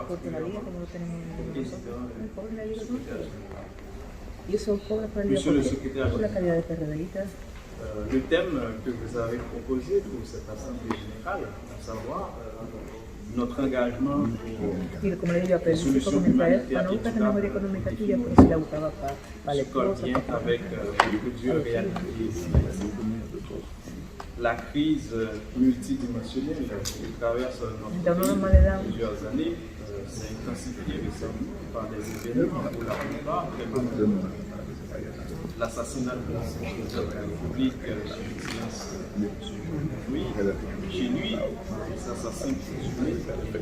Porque la liga que no tenemos nosotros, muy pobre la liga nuestra. Y son pobres para la liga por la calidad de PRDistas. Le thème que vous avez proposé pour cette assemblée générale, à savoir notre engagement Y como le digo, aprendí a comentar, para no buscar la memoria económica tuya, pero si la buscaba para la esposa. avec plusieurs réalités ici. La crise multidimensionnelle qui traverse notre pays depuis plusieurs années s'est intensifiée récemment par des événements pour la plupart très malheureux. L'assassinat de la République, la présidence oui, chez lui, s'assassin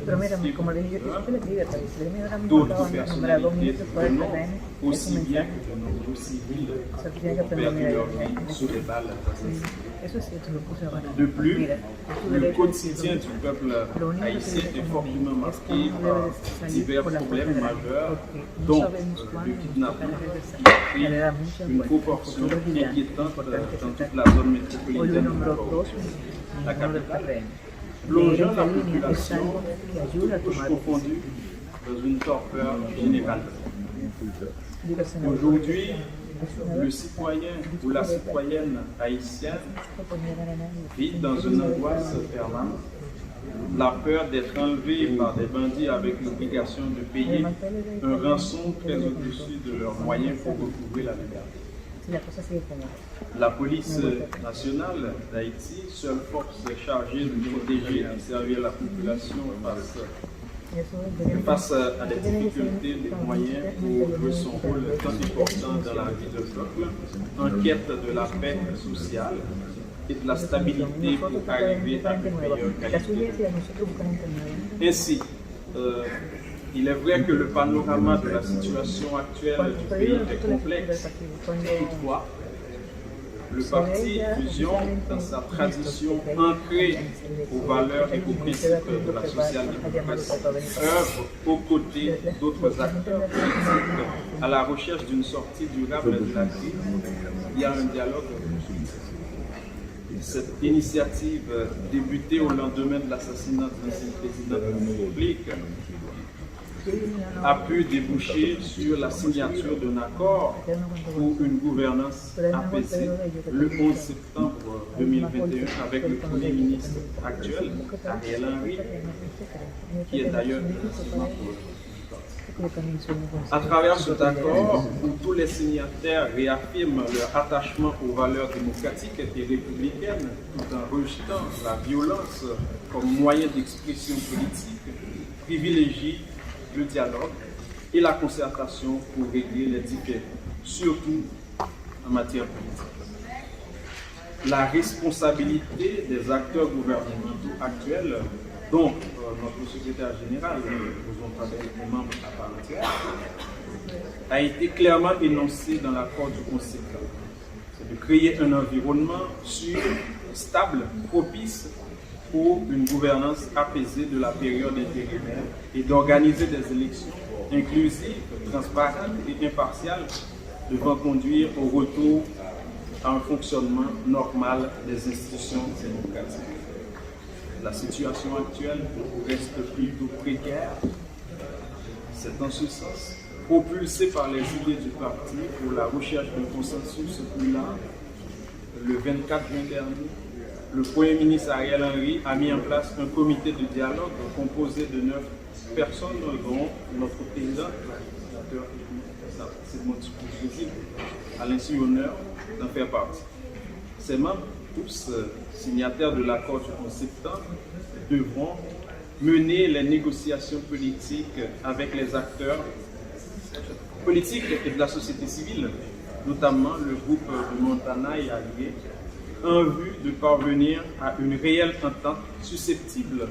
Pero mira, como le dije, yo te le digo, si me dan d'autres un personnalités fuera del venant PRM, aussi bien que de nombreux civils ont perdu leur vie sous les balles assassines. Eso es cierto, lo puse ahora. De plus, Mira, le quotidien du peuple haïtien est fortement marqué par divers problèmes majeurs, dont le kidnapping qui a pris une proportion inquiétante dans toute la zone métropolitaine de Port-au-Prince, la capitale, plongeant la population, tous confondus, dans une torpeur générale. Aujourd'hui, le citoyen ou la citoyenne haïtienne vit dans une angoisse permanente, la peur d'être enlevé par des bandits avec l'obligation de payer un rançon très au-dessus de leurs moyens pour recouvrer la liberté. La police nationale d'Haïti, seule force chargée de protéger et de servir la population face à des difficultés, des moyens pour jouer son rôle tant important dans la vie du peuple, en quête de la paix sociale et de la stabilité pour arriver à une meilleure qualité. Ainsi, il est vrai que le panorama de la situation actuelle du pays est complexe. Toutefois, le parti Fusion, dans sa tradition ancrée aux valeurs et aux principes de la social-démocratie, œuvre aux côtés d'autres acteurs politiques à la recherche d'une sortie durable de la crise. Il y a un dialogue. Cette initiative, débutée au lendemain de l'assassinat de l'ancien président de la République, a pu déboucher sur la signature d'un accord pour une gouvernance apaisée le 11 septembre 2021 avec le Premier ministre actuel, Ariel Henry, qui est d'ailleurs à travers cet accord, où tous les signataires réaffirment leur attachement aux valeurs démocratiques et républicaines, tout en rejetant la violence comme moyen d'expression politique, privilégient le dialogue et la concertation pour régler les différends, surtout en matière politique. La responsabilité des acteurs gouvernementaux actuels, dont notre secrétaire général, est membre à part entière, a été clairement énoncée dans l'accord du Conseil. C'est de créer un environnement sûr, stable, propice pour une gouvernance apaisée de la période intérimaire et d'organiser des élections inclusives, transparentes et impartiales devant conduire au retour à un fonctionnement normal des institutions démocratiques. La situation actuelle reste plutôt précaire. C'est en ce sens, propulsé par les idées du parti pour la recherche d'un consensus plus large, le 24 juin dernier, le Premier ministre Ariel Henry a mis en place un comité de dialogue composé de 9 personnes, dont notre président, c'est mon visible, a l'ainsi honneur d'en faire partie. Ces membres, tous signataires de l'accord du 11 septembre, devront mener les négociations politiques avec les acteurs politiques et de la société civile, notamment le groupe de Montana et alliés, en vue de parvenir à une réelle entente susceptible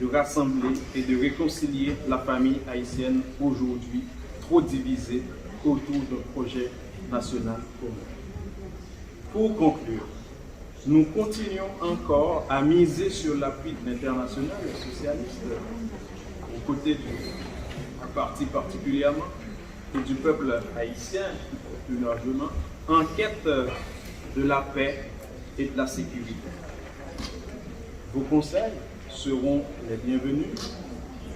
de rassembler et de réconcilier la famille haïtienne aujourd'hui trop divisée autour d'un projet national commun. Pour conclure, nous continuons encore à miser sur l'appui de l'international socialiste, aux côtés du parti particulièrement, et du peuple haïtien plus largement, en quête de la paix et de la sécurité. Vos conseils seront les bienvenus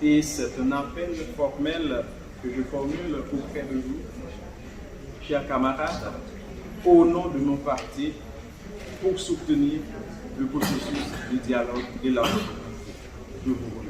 Et c'est un appel formel que je formule auprès de vous, chers camarades, au nom de mon parti, pour soutenir le processus de dialogue et la. Je vous remercie.